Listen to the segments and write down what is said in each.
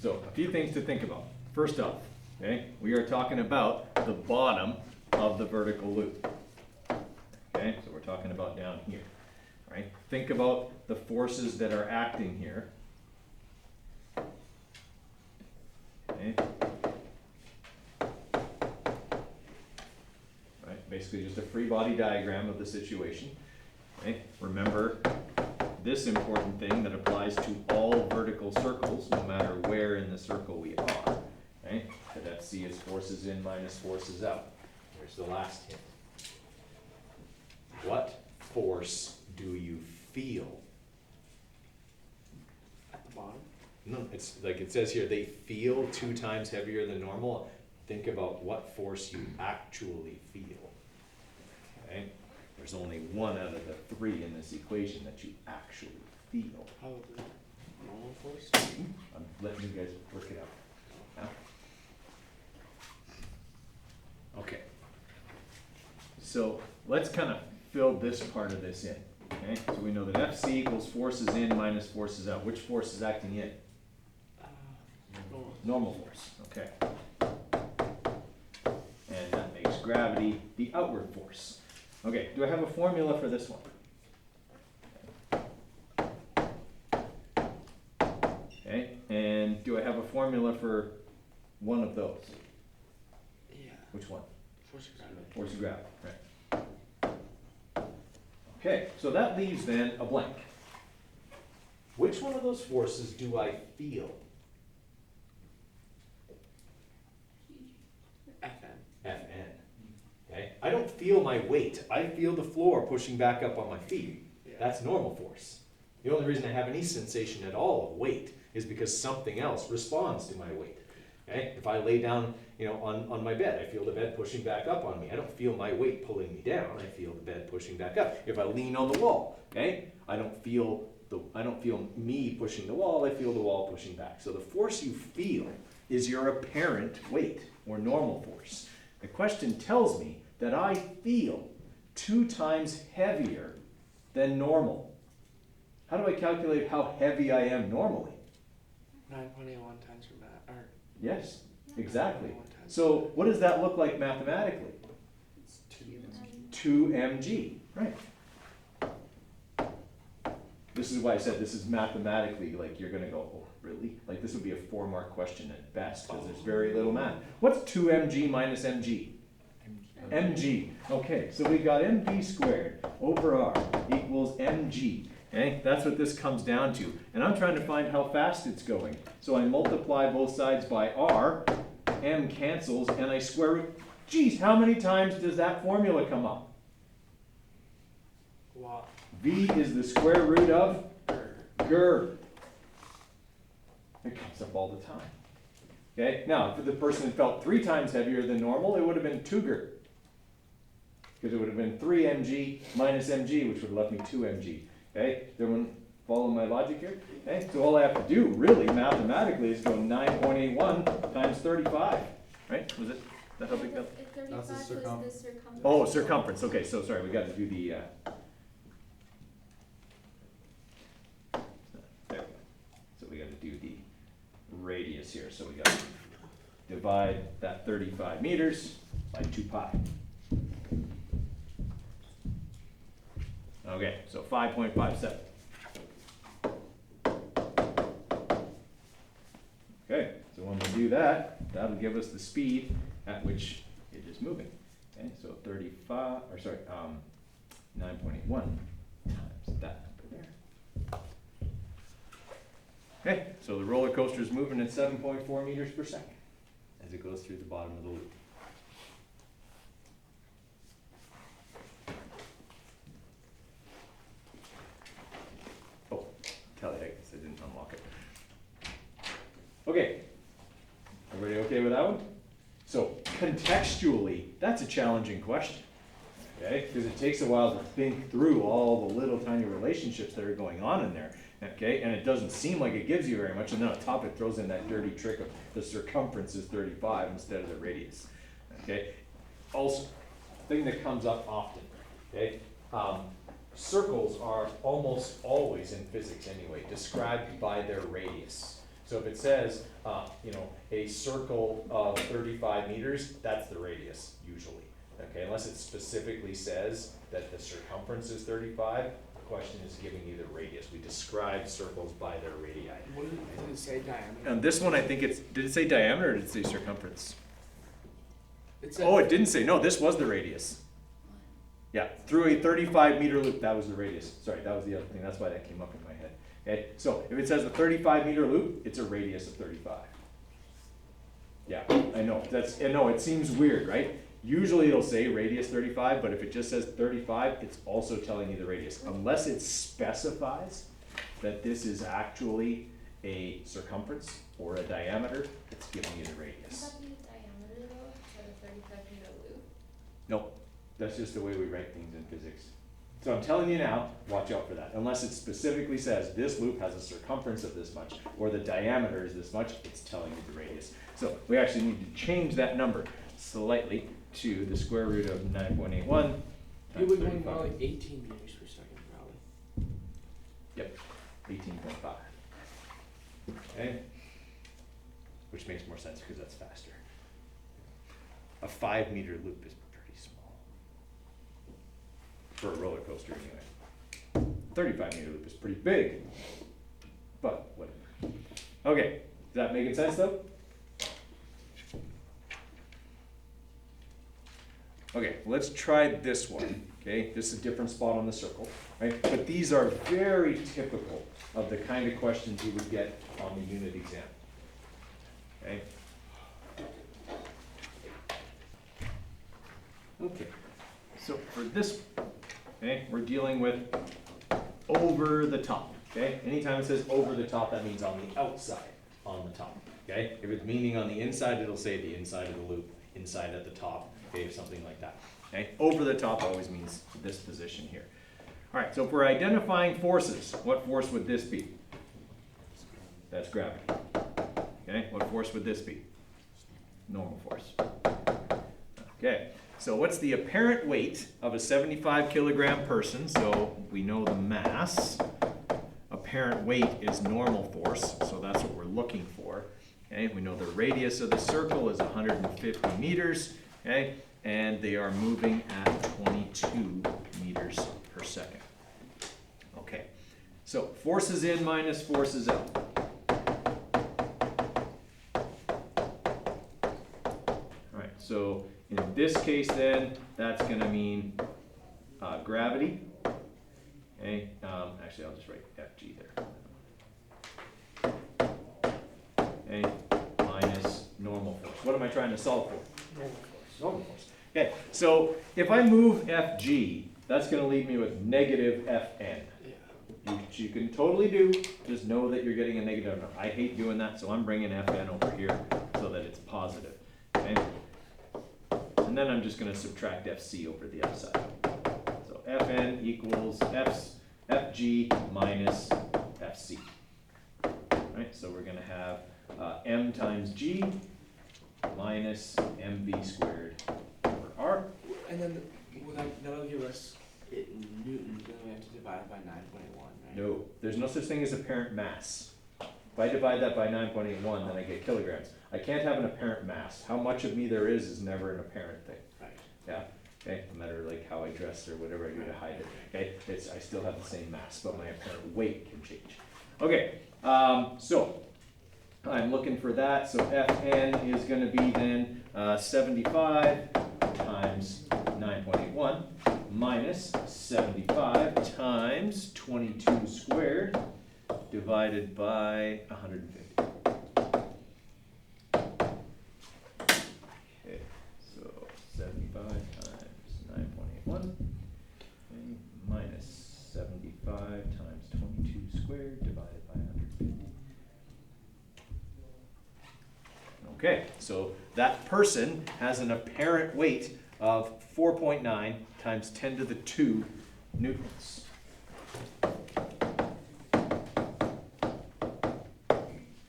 So a few things to think about. First off, okay, we are talking about the bottom of the vertical loop. Okay, so we're talking about down here, right? Think about the forces that are acting here. Okay. Right, basically just a free body diagram of the situation. Okay. Remember this important thing that applies to all vertical circles, no matter where in the circle we are. Right? That FC is forces in minus forces out. Here's the last hint. What force do you feel? At the bottom? No, it's like it says here, they feel 2 times heavier than normal. Think about what force you actually feel. Okay? There's only one out of the 3 in this equation that you actually feel. Probably normal force. I'm letting you guys work it out. Yeah? Okay. So let's kind of fill this part of this in. Okay? So we know that FC equals forces in minus forces out. Which force is acting in? Normal force. Okay. And that makes gravity the outward force. Okay, do I have a formula for this one? Okay, and do I have a formula for one of those? Yeah. Which one? Force of gravity. Force of gravity, right. Okay, so that leaves then a blank. Which one of those forces do I feel? FN. Fn. Okay, I don't feel my weight. I feel the floor pushing back up on my feet. Yeah. That's normal force. The only reason I have any sensation at all of weight is because something else responds to my weight. Okay, if I lay down, on my bed, I feel the bed pushing back up on me. I don't feel my weight pulling me down. I feel the bed pushing back up. If I lean on the wall, okay, I don't feel me pushing the wall. I feel the wall pushing back. So the force you feel is your apparent weight or normal force. The question tells me that I feel 2 times heavier than normal. How do I calculate how heavy I am normally? 9.81 times your or Yes, exactly. 9.81 times. So what does that look like mathematically? It's 2 2 mg, right? This is why I said this is mathematically, like you're gonna go, oh, really? Like this would be a 4-mark question at best, because there's very little math. What's 2 mg minus mg? mg. Okay, so we got mv squared over r equals mg. Okay, that's what this comes down to. And I'm trying to find how fast it's going. So I multiply both sides by r, m cancels, and I square root. Geez, how many times does that formula come up? Wow. V is the square root of GER. It comes up all the time. Okay, now if the person had felt 3 times heavier than normal, it would have been 2 GER. Because it would have been 3 mg minus mg, which would have left me 2 mg. Okay, everyone follow my logic here? Okay, so all I have to do, really, mathematically, is go 9.81 times 35. Right? Was it? That how big that? That's the circumference. Oh, circumference. Okay, so sorry, we got to do the. There we go. So we got to do the radius here. So we got to divide that 35 meters by 2 pi. Okay, so 5.57. Okay, so when we do that, that'll give us the speed at which it is moving. Okay, so 9.81 times that number there. Okay, so the roller coaster is moving at 7.4 meters per second as it goes through the bottom of the loop. I guess I didn't unlock it. Okay, everybody okay with that one? So contextually, that's a challenging question, okay? Because it takes a while to think through all the little tiny relationships that are going on in there, okay? And it doesn't seem like it gives you very much, and then on top it throws in that dirty trick of the circumference is 35 instead of the radius, okay? Also, thing that comes up often, okay? Circles are almost always in physics anyway, described by their radius. So if it says, you know, a circle of 35 meters, that's the radius usually. Okay, unless it specifically says that the circumference is 35, the question is giving you the radius. We describe circles by their radii. What did it say diameter? And this one, I think it's, did it say diameter or did it say circumference? It said, Oh, it didn't say, no, this was the radius. Yeah, through a 35-meter loop, that was the radius. Sorry, that was the other thing, that's why that came up in my head. Okay, so if it says a 35-meter loop, it's a radius of 35. Yeah, I know, it seems weird, right? Usually it'll say radius 35, but if it just says 35, it's also telling you the radius. Unless it specifies that this is actually a circumference or a diameter, it's giving you the radius. Does that be the diameter though, instead of 35-meter loop? Nope, that's just the way we write things in physics. So I'm telling you now, watch out for that. Unless it specifically says this loop has a circumference of this much, or the diameter is this much, it's telling you the radius. So we actually need to change that number slightly to the square root of 9.81 you times would want 35. more like 18 meters per second, probably. Yep, 18.5. Okay? Which makes more sense because that's faster. A 5-meter loop is pretty small. For a roller coaster anyway. 35-meter loop is pretty big. But whatever. Okay, is that making sense though? Okay, let's try this one, okay? This is a different spot on the circle, right? But these are very typical of the kind of questions you would get on the unit exam, okay? Okay, so for this, okay, we're dealing with over the top, okay? Anytime it says over the top, that means on the outside, on the top, okay? If it's meaning on the inside, it'll say the inside of the loop, inside at the top, okay, something like that, okay? Over the top always means this position here. All right, so if we're identifying forces, what force would this be? That's gravity, okay? What force would this be? Normal force. Okay, so what's the apparent weight of a 75 kilogram person? So we know the mass. Apparent weight is normal force, so that's what we're looking for. Okay, we know the radius of the circle is 150 meters, okay, and they are moving at 22 meters per second. Okay, so forces in minus forces out. All right, so in this case then, that's gonna mean gravity. Okay, actually I'll just write FG there. Okay, minus normal force. What am I trying to solve for? Normal force. Normal force. Okay, so if I move FG, that's gonna leave me with negative FN. Yeah. Which you can totally do, just know that you're getting a negative number. I hate doing that, so I'm bringing FN over here so that it's positive, okay? And then I'm just gonna subtract FC over the other side. So FN equals FG minus FC. Right, so we're gonna have M times G minus MV squared over R. And then that'll give us it in newtons, then we have to divide by 9.1, right? No, there's no such thing as apparent mass. If I divide that by 9.81, then I get kilograms. I can't have an apparent mass. How much of me there is never an apparent thing. Right. Yeah, okay, no matter like how I dress or whatever I do to hide it, okay? I still have the same mass, but my apparent weight can change. Okay, so I'm looking for that, so Fn is gonna be then 75 times 9.81 minus 75 times 22 squared divided by 150. Okay, so 75 times 9.81 minus 75 times 22 squared divided by 150. Okay, so that person has an apparent weight of 4.9 times 10 to the 2 newtons.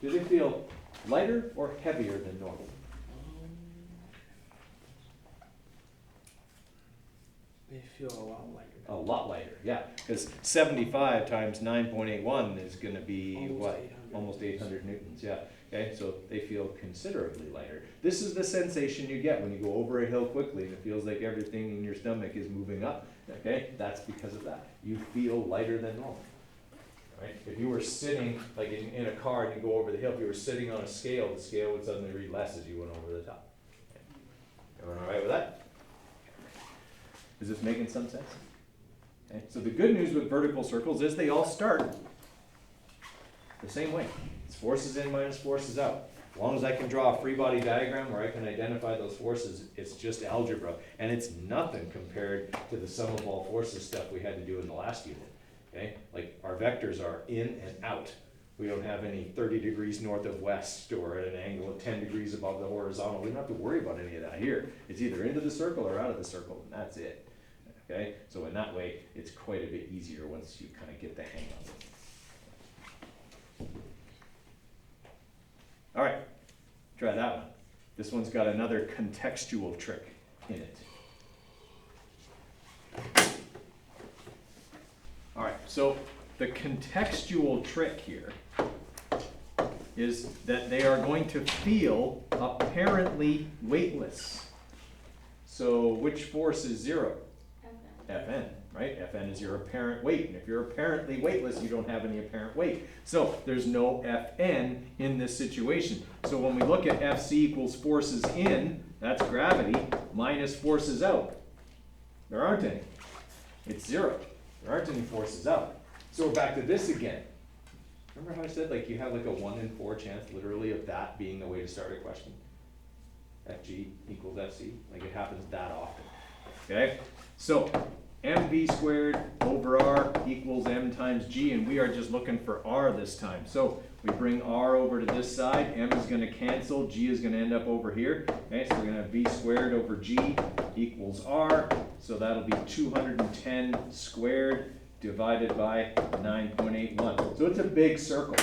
Do they feel lighter or heavier than normal? They feel a lot lighter. A lot lighter, yeah, because 75 times 9.81 is going to be Almost what? 800. almost 800 newtons, yeah. Okay, so they feel considerably lighter. This is the sensation you get when you go over a hill quickly and it feels like everything in your stomach is moving up. Okay, that's because of that. You feel lighter than normal. Right? If you were sitting, like in a car and you go over the hill, if you were sitting on a scale, the scale would suddenly read less as you went over the top. Okay. Everyone all right with that? Is this making some sense? Okay. So the good news with vertical circles is they all start the same way. It's forces in minus forces out. As long as I can draw a free body diagram where I can identify those forces, it's just algebra. And it's nothing compared to the sum of all forces stuff we had to do in the last unit. Okay? Like our vectors are in and out. We don't have any 30 degrees north of west or at an angle of 10 degrees above the horizontal. We don't have to worry about any of that here. It's either into the circle or out of the circle, and that's it. Okay? So in that way, it's quite a bit easier once you kind of get the hang of it. All right, try that one. This one's got another contextual trick in it. All right, so the contextual trick here is that they are going to feel apparently weightless. So which force is zero? Fn, right? Fn is your apparent weight. And if you're apparently weightless, you don't have any apparent weight. So there's no Fn in this situation. So when we look at Fc equals forces in, that's gravity, minus forces out. There aren't any. It's zero. There aren't any forces out. So we're back to this again. Remember how I said like you have like a 1 in 4 chance literally of that being the way to start a question? Fg equals Fc. Like it happens that often. Okay? So mv squared over r equals m times g, and we are just looking for r this time. So we bring r over to this side, m is going to cancel, g is going to end up over here. Okay, so we're going to have v squared over g equals r, so that'll be 210 squared divided by 9.81. So it's a big circle,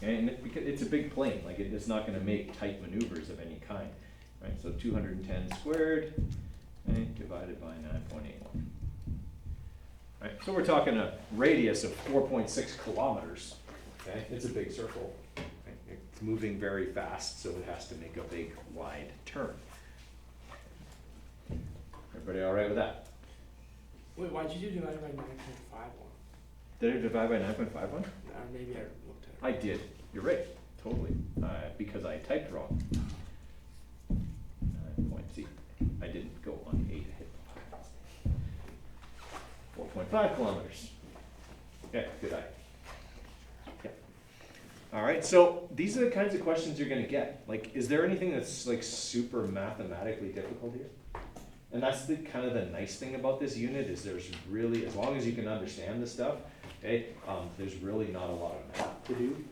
okay, and it's a big plane, like it's not going to make tight maneuvers of any kind. Right, so 210 squared, okay, divided by 9.81. Right, so we're talking a radius of 4.6 kilometers. Okay, it's a big circle. Right? It's moving very fast, so it has to make a big, wide turn. Everybody all right with that? Wait, why'd you do divided by 9.51? Did I divide by 9.51? Or maybe I looked at it. I did. You're right. Totally. Because I typed wrong. 9 point, see, I didn't go on 8, I hit 4.5 kilometers. Okay, good eye. Yeah. All right, so these are the kinds of questions you're going to get. Like, is there anything that's like super mathematically difficult here? And that's the kind of the nice thing about this unit is there's really, as long as you can understand the stuff, okay, there's really not a lot of math to do.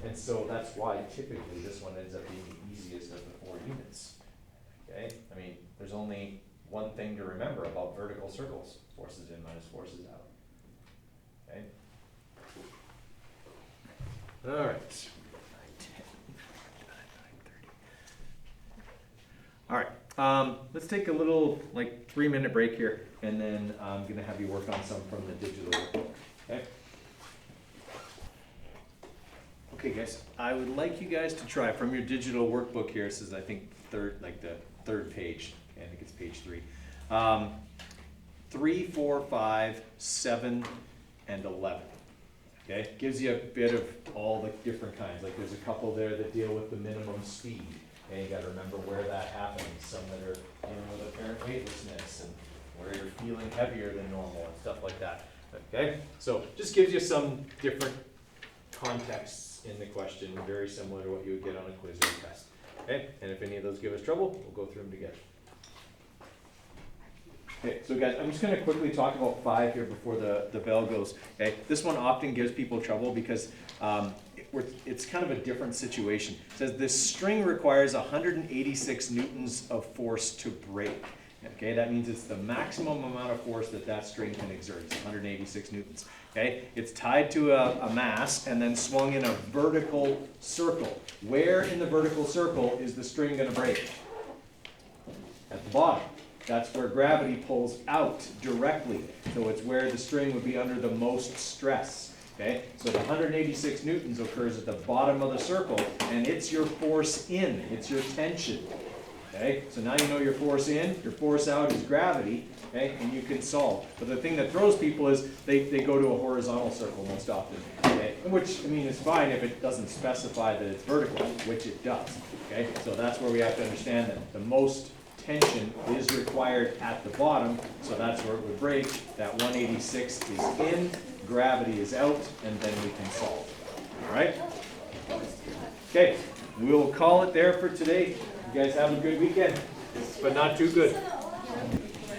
And so that's why typically this one ends up being the easiest of the 4 units. Okay, I mean, there's only one thing to remember about vertical circles: forces in minus forces out. Okay. All right. All right. Let's take a little, like, 3-minute break here, and then I'm going to have you work on some from the digital workbook. Okay. Okay, guys. I would like you guys to try from your digital workbook here. This is, I think, the third page. Okay, I think it's page 3. 3, 4, 5, 7, and 11. Okay, gives you a bit of all the different kinds. Like there's a couple there that deal with the minimum speed. And you got to remember where that happens. Some that are dealing with apparent weightlessness and where you're feeling heavier than normal and stuff like that. Okay, so just gives you some different contexts in the question, very similar to what you would get on a quiz or a test. Okay, and if any of those give us trouble, we'll go through them together. Okay, so guys, I'm just going to quickly talk about 5 here before the bell goes. Okay, this one often gives people trouble because it's kind of a different situation. It says this string requires 186 newtons of force to break. Okay, that means it's the maximum amount of force that string can exert. It's 186 newtons. Okay, it's tied to a mass and then swung in a vertical circle. Where in the vertical circle is the string going to break? At the bottom. That's where gravity pulls out directly. So it's where the string would be under the most stress. Okay, so the 186 newtons occurs at the bottom of the circle, and it's your force in, it's your tension. Okay, so now you know your force in, your force out is gravity, okay, and you can solve. But the thing that throws people is they go to a horizontal circle most often, okay, which, I mean, is fine if it doesn't specify that it's vertical, which it does, okay? So that's where we have to understand that the most tension is required at the bottom, so that's where it would break. That 186 is in, gravity is out, and then we can solve. All right? Okay, we'll call it there for today. You guys have a good weekend, but not too good.